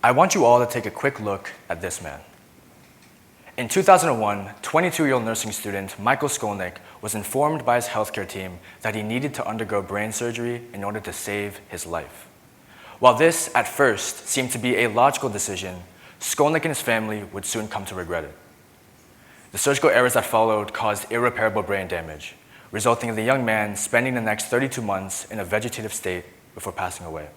I want you all to take a quick look at this man. In 2001, 22-year-old nursing student Michael Skolnick was informed by his healthcare team that he needed to undergo brain surgery in order to save his life. While this, at first, seemed to be a logical decision, Skolnick and his family would soon come to regret it. The surgical errors that followed caused irreparable brain damage, resulting in the young man spending the next 32 months in a vegetative state before passing away.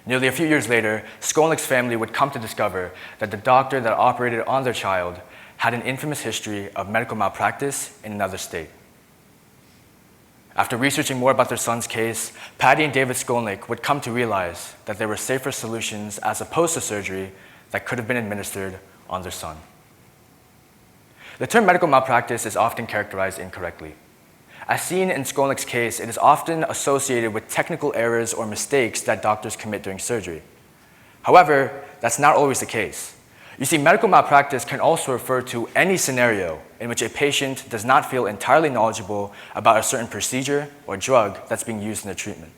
Nearly a few years later, Skolnick's family would come to discover that the doctor that operated on their child had an infamous history of medical malpractice in another state. After researching more about their son's case, Patty and David Skolnick would come to realize that there were safer solutions as opposed to surgery that could have been administered on their son. The term medical malpractice is often characterized incorrectly. As seen in Skolnick's case, it is often associated with technical errors or mistakes that doctors commit during surgery. However, that's not always the case. You see, medical malpractice can also refer to any scenario in which a patient does not feel entirely knowledgeable about a certain procedure or drug that's being used in the treatment.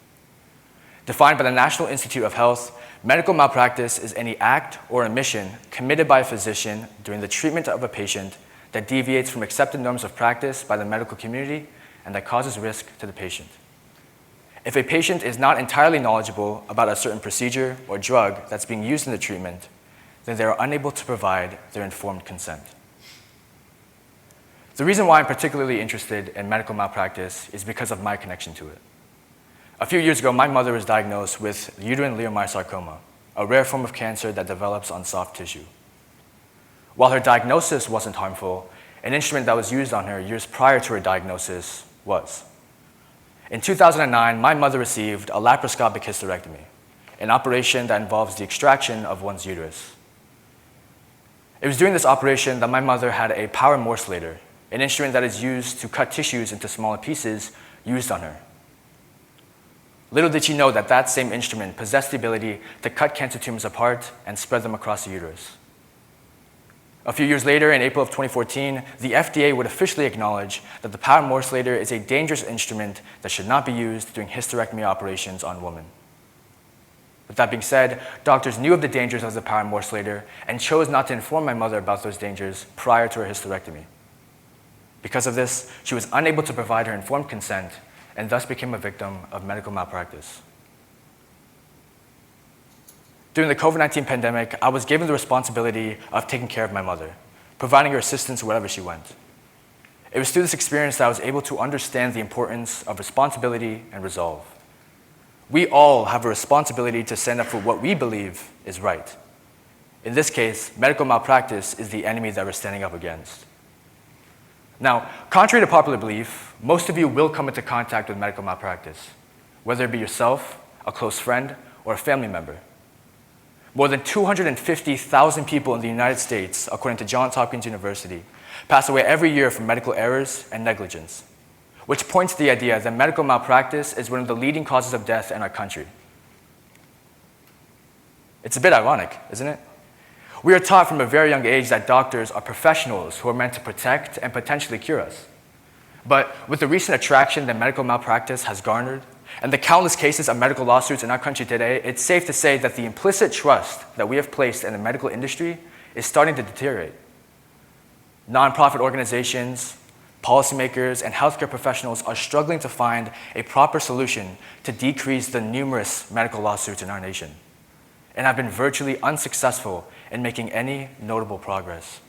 Defined by the National Institute of Health, medical malpractice is any act or omission committed by a physician during the treatment of a patient that deviates from accepted norms of practice by the medical community and that causes risk to the patient. If a patient is not entirely knowledgeable about a certain procedure or drug that's being used in the treatment, then they are unable to provide their informed consent. The reason why I'm particularly interested in medical malpractice is because of my connection to it. A few years ago, my mother was diagnosed with uterine leiomyosarcoma, a rare form of cancer that develops on soft tissue. While her diagnosis wasn't harmful, an instrument that was used on her years prior to her diagnosis was. In 2009, my mother received a laparoscopic hysterectomy, an operation that involves the extraction of one's uterus. It was during this operation that my mother had a power morcellator, an instrument that is used to cut tissues into smaller pieces, used on her. Little did she know that that same instrument possessed the ability to cut cancer tumors apart and spread them across the uterus. A few years later, in April of 2014, the FDA would officially acknowledge that the power morcellator is a dangerous instrument that should not be used during hysterectomy operations on women. With that being said, doctors knew of the dangers of the power morcellator and chose not to inform my mother about those dangers prior to her hysterectomy. Because of this, she was unable to provide her informed consent and thus became a victim of medical malpractice. During the COVID-19 pandemic, I was given the responsibility of taking care of my mother, providing her assistance wherever she went. It was through this experience that I was able to understand the importance of responsibility and resolve. We all have a responsibility to stand up for what we believe is right. In this case, medical malpractice is the enemy that we're standing up against. Now, contrary to popular belief, most of you will come into contact with medical malpractice, whether it be yourself, a close friend, or a family member. More than 250,000 people in the United States, according to Johns Hopkins University, pass away every year from medical errors and negligence, which points to the idea that medical malpractice is one of the leading causes of death in our country. It's a bit ironic, isn't it? We are taught from a very young age that doctors are professionals who are meant to protect and potentially cure us. But with the recent attraction that medical malpractice has garnered, and the countless cases of medical lawsuits in our country today, it's safe to say that the implicit trust that we have placed in the medical industry is starting to deteriorate. Nonprofit organizations, policymakers, and healthcare professionals are struggling to find a proper solution to decrease the numerous medical lawsuits in our nation, and have been virtually unsuccessful in making any notable progress,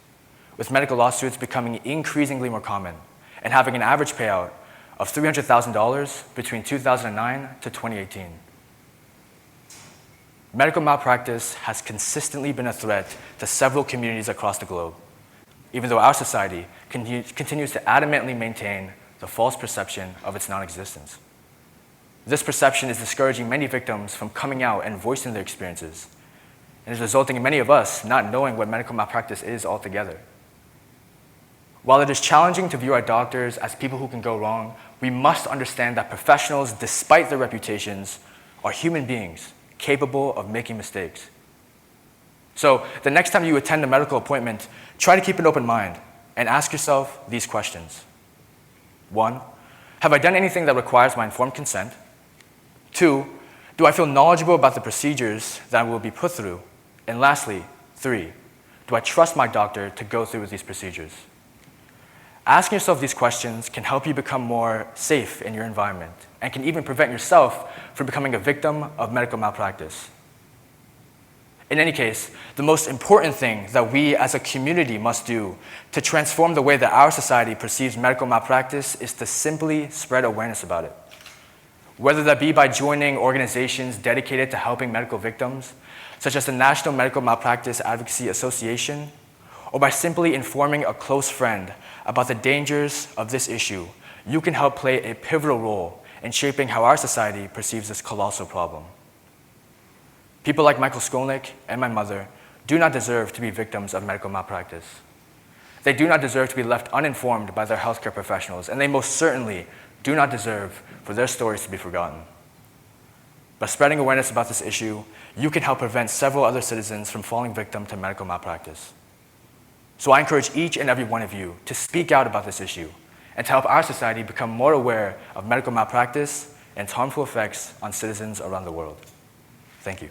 with medical lawsuits becoming increasingly more common and having an average payout of $300,000 between 2009 to 2018. Medical malpractice has consistently been a threat to several communities across the globe, even though our society continues to adamantly maintain the false perception of its non-existence. This perception is discouraging many victims from coming out and voicing their experiences, and is resulting in many of us not knowing what medical malpractice is altogether. While it is challenging to view our doctors as people who can go wrong, we must understand that professionals, despite their reputations, are human beings capable of making mistakes. So the next time you attend a medical appointment, try to keep an open mind and ask yourself these questions. 1, have I done anything that requires my informed consent? 2, Do I feel knowledgeable about the procedures that I will be put through? And lastly, 3, do I trust my doctor to go through with these procedures? Asking yourself these questions can help you become more safe in your environment and can even prevent yourself from becoming a victim of medical malpractice. In any case, the most important thing that we as a community must do to transform the way that our society perceives medical malpractice is to simply spread awareness about it. Whether that be by joining organizations dedicated to helping medical victims, such as the National Medical Malpractice Advocacy Association, or by simply informing a close friend about the dangers of this issue, you can help play a pivotal role in shaping how our society perceives this colossal problem. People like Michael Skolnick and my mother do not deserve to be victims of medical malpractice. They do not deserve to be left uninformed by their healthcare professionals, and they most certainly do not deserve for their stories to be forgotten. By spreading awareness about this issue, you can help prevent several other citizens from falling victim to medical malpractice. So I encourage each and every one of you to speak out about this issue and to help our society become more aware of medical malpractice and its harmful effects on citizens around the world. Thank you.